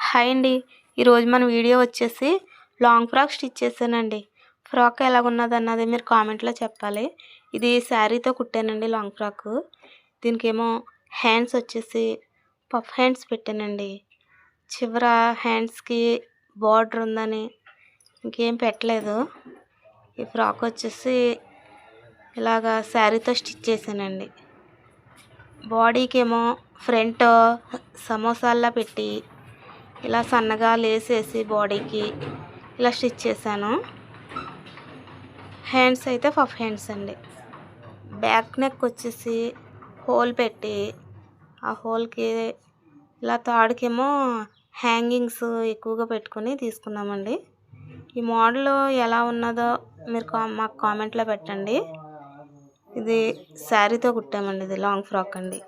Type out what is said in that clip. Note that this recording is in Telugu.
హాయ్ అండి. ఈరోజు మన వీడియో వచ్చేసి లాంగ్ ఫ్రాక్ స్టిచ్ చేశానండి. ఫ్రాక్ ఎలాగున్నదన్నది మీరు కామెంట్లో చెప్పాలి. ఇది శారీతో కుట్టానండి లాంగ్ ఫ్రాకు. దీనికేమో హ్యాండ్స్ వచ్చేసి పఫ్ హ్యాండ్స్ పెట్టానండి. చివర హ్యాండ్స్కి బార్డర్ ఉందని ఇంకేం పెట్టలేదు. ఈ ఫ్రాక్ వచ్చేసి ఇలాగా శారీతో స్టిచ్ చేశానండి. బాడీకేమో ఫ్రంట్ సమోసాల్లా పెట్టి ఇలా సన్నగా లేసేసి బాడీకి ఇలా స్టిచ్ చేశాను. హ్యాండ్స్ అయితే పఫ్ హ్యాండ్స్ అండి. బ్యాక్ నెక్ వచ్చేసి హోల్ పెట్టి ఆ హోల్కి ఇలా తాడుకేమో హ్యాంగింగ్స్ ఎక్కువగా పెట్టుకొని తీసుకున్నామండి. ఈ మోడల్ ఎలా ఉన్నదో మీరు మాకు కామెంట్లో పెట్టండి. ఇది శారీతో కుట్టామండి. ఇది లాంగ్ ఫ్రాక్ అండి.